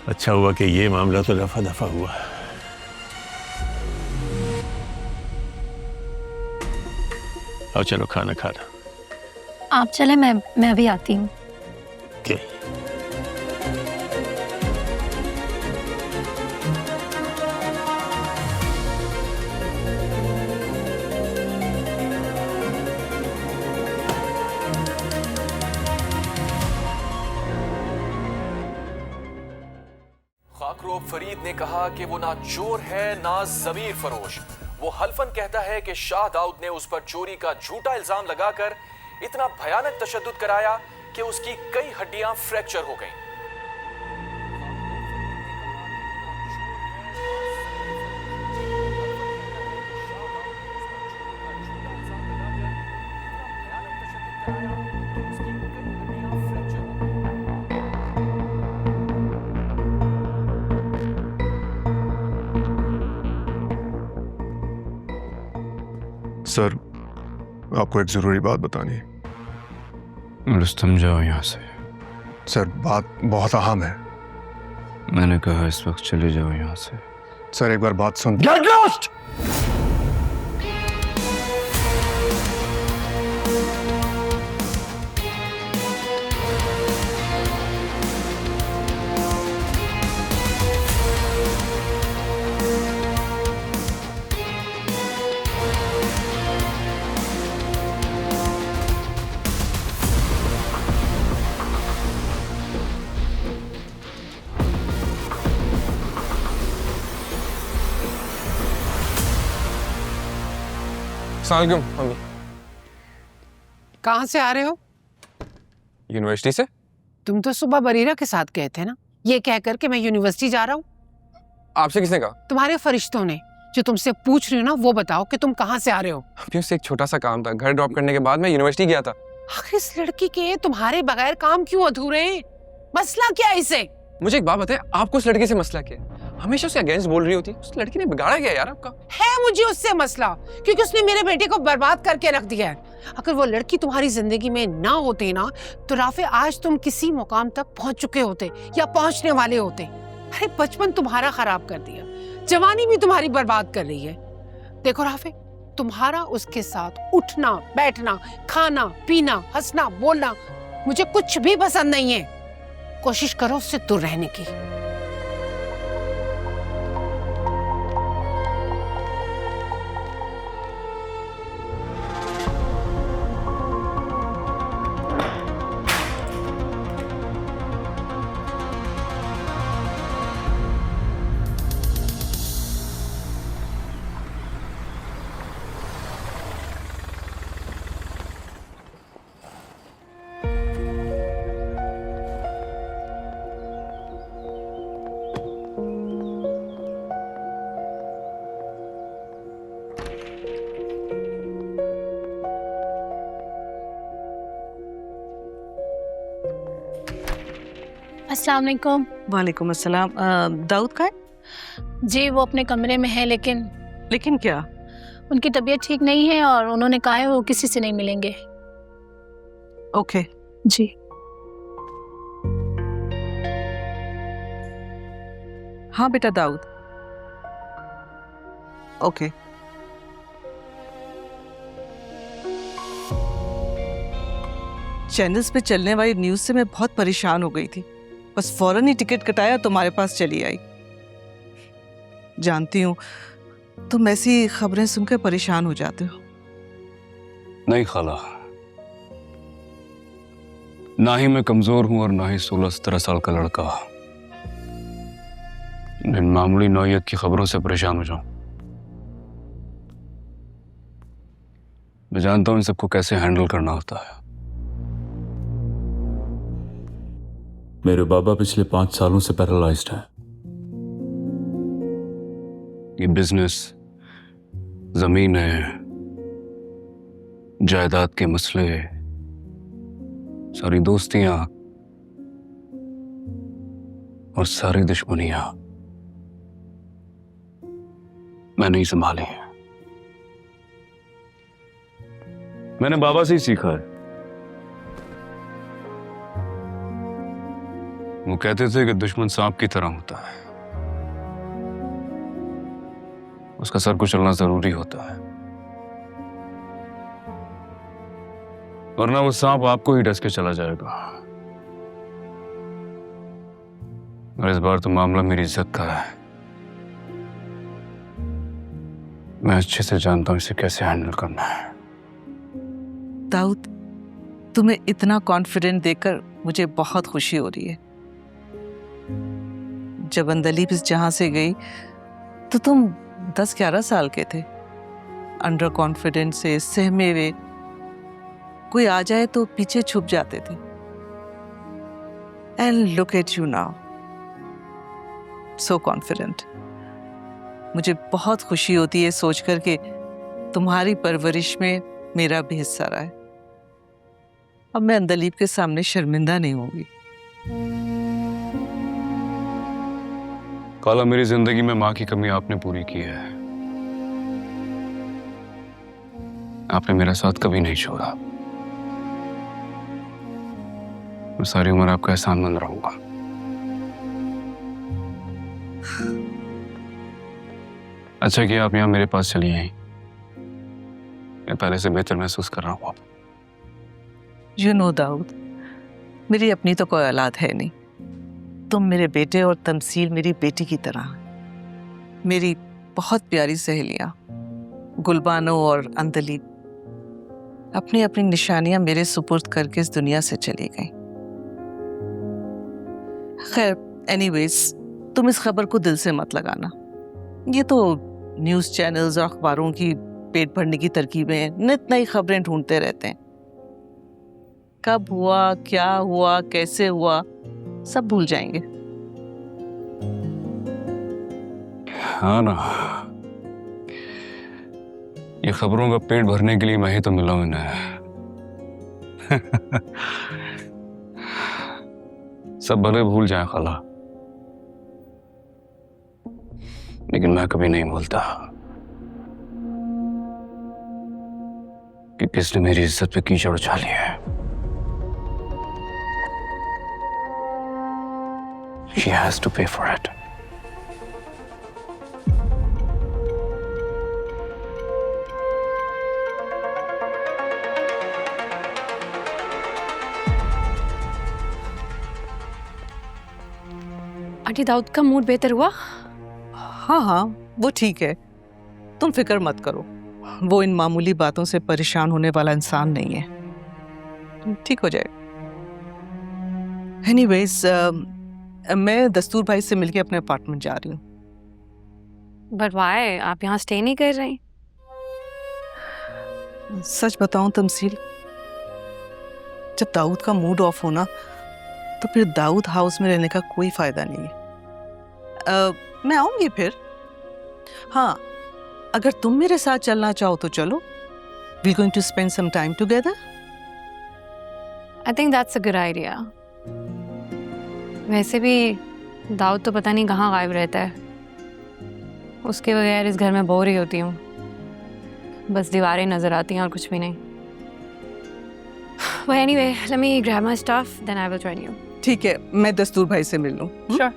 अच्छा हुआ कि ये मामला तो रफा दफा हुआ। और चलो खाना खाना। आप चले, मैं अभी आती हूँ। okay. खाकरोब फरीद ने कहा कि वो ना चोर है ना ज़मीर फरोश। वो हल्फन कहता है कि शाह दाऊद ने उस पर चोरी का झूठा इल्जाम लगाकर इतना भयानक तशद्दुद कराया कि उसकी कई हड्डियां फ्रैक्चर हो गईं। सर, आपको एक जरूरी बात बतानी है। रुस्तम, जाओ यहाँ से। सर, बात बहुत अहम है। मैंने कहा इस वक्त चले जाओ यहाँ से। सर, एक बार बात सुन। Get lost! सलाम मम्मी। कहाँ से आ रहे हो? यूनिवर्सिटी से। तुम तो सुबह बरीरा के साथ गए थे ना, ये कहकर के मैं यूनिवर्सिटी जा रहा हूँ। आपसे किसने कहा? तुम्हारे फरिश्तों ने। जो तुमसे पूछ रही हो ना, वो बताओ कि तुम कहाँ से आ रहे हो? अभी उससे एक छोटा सा काम था, घर ड्रॉप करने के बाद मैं यूनिवर्सिटी गया था। आखिर इस लड़की के तुम्हारे बगैर काम क्यों अधूरे हैं? मसला क्या है इसे? मुझे एक बात बताए, आपको उस लड़के से मसला क्या है? हमेशा उसके अगेंस्ट बोल रही होती है। उस लड़की ने बिगाड़ा क्या यार आपका? है मुझे उससे मसला, क्योंकि उसने मेरे बेटे को बर्बाद करके रख दिया है। अगर वो लड़की तुम्हारी जिंदगी में ना होती ना, तो राफे आज तुम किसी मुकाम तक पहुंच चुके होते या पहुंचने वाले होते। अरे बचपन तुम्हारा खराब कर दिया, जवानी भी तुम्हारी बर्बाद कर रही है। देखो राफे, तुम्हारा उसके साथ उठना बैठना, खाना पीना, हंसना बोलना मुझे कुछ भी पसंद नहीं है। कोशिश करो उससे दूर रहने की। अस्सलाम वालेकुम। वालेकुम अस्सलाम। दाऊद का है? जी वो अपने कमरे में है, लेकिन क्या? उनकी तबीयत ठीक नहीं है और उन्होंने कहा है वो किसी से नहीं मिलेंगे। ओके। जी। हाँ बेटा दाऊद। ओके। चैनल्स पे चलने वाली न्यूज़ से मैं बहुत परेशान हो गई थी, बस फौरन ही टिकट कटाया, तुम्हारे पास चली आई। जानती हूँ तुम ऐसी खबरें सुनकर परेशान हो जाते हो। नहीं खाला, ना ही मैं कमजोर हूं और ना ही 16-17 साल का लड़का इन मामूली नौयत की खबरों से परेशान हो जाऊं। मैं जानता हूं इन सबको कैसे हैंडल करना होता है। मेरे बाबा पिछले 5 सालों से पैरालाइज्ड हैं। ये बिजनेस, जमीन है, जायदाद के मसले, सारी दोस्तियां और सारी दुश्मनियां मैं नहीं संभाली हैं। मैंने बाबा से ही सीखा है। वो कहते थे कि दुश्मन सांप की तरह होता है, उसका सर कुचलना जरूरी होता है, वरना वो सांप आपको ही डस के चला जाएगा। और इस बार तो मामला मेरी इज्जत का है। मैं अच्छे से जानता हूं इसे कैसे हैंडल करना है। दाऊद, तुम्हें इतना कॉन्फिडेंट देखकर मुझे बहुत खुशी हो रही है। जब अंदलीब इस जहां से गई तो तुम 10-11 साल के थे, अंडर कॉन्फिडेंस से सहमे हुए, कोई आ जाए तो पीछे छुप जाते थे। And look at you now, so confident. मुझे बहुत खुशी होती है सोचकर कि तुम्हारी परवरिश में मेरा भी हिस्सा रहा है। अब मैं अंदलीब के सामने शर्मिंदा नहीं होंगी। काला, मेरी जिंदगी में माँ की कमी आपने पूरी की है। आपने मेरा साथ कभी नहीं छोड़ा। मैं सारी उम्र आपका एहसानमंद रहूंगा। अच्छा किया आप यहाँ मेरे पास चली आई। मैं पहले से बेहतर महसूस कर रहा हूँ। यू नो दाऊद, मेरी अपनी तो कोई औलाद है नहीं। तुम मेरे बेटे और तमसील मेरी बेटी की तरह। मेरी बहुत प्यारी सहेलियां गुलबानो और अंदलीब अपनी अपनी निशानियां मेरे सुपुर्द करके इस दुनिया से चली गई। खैर, एनीवेज, तुम इस खबर को दिल से मत लगाना। ये तो न्यूज़ चैनल्स और अखबारों की पेट भरने की तरकीबें हैं। नित नई खबरें ढूंढते रहते हैं। कब हुआ, क्या हुआ, कैसे हुआ, सब भूल जाएंगे। हाँ ना, ये खबरों का पेट भरने के लिए मैं ही तो मिला हूं इन्हें। सब भले भूल जाए खाला, लेकिन मैं कभी नहीं भूलता कि किसने मेरी इज्जत पे कीचड़ उछाली है। She has to pay for it. Aunty, Dawood का मूड बेहतर हुआ? हाँ हाँ, वो ठीक है। तुम फिक्र मत करो, वो इन मामूली बातों से परेशान होने वाला इंसान नहीं है। ठीक हो जाएगा। एनीवेज, मैं दस्तूर भाई से मिलके अपने अपार्टमेंट जा रही हूँ। But why? आप यहाँ स्टे नहीं कर रही? सच बताऊं तमसील, जब दाऊद का मूड ऑफ होना तो फिर दाऊद हाउस में रहने का कोई फायदा नहीं है। मैं आऊंगी फिर। हाँ, अगर तुम मेरे साथ चलना चाहो तो चलो। We going to spend some time together. I think that's a good idea. वैसे भी दाऊद तो पता नहीं कहाँ गायब रहता है। उसके बगैर इस घर में बोर ही होती हूँ। बस दीवारें नजर आती हैं और कुछ भी नहीं। Well, anyway, let me grab my stuff, then I will join you. ठीक है, मैं दस्तूर भाई से मिल लूं। Sure.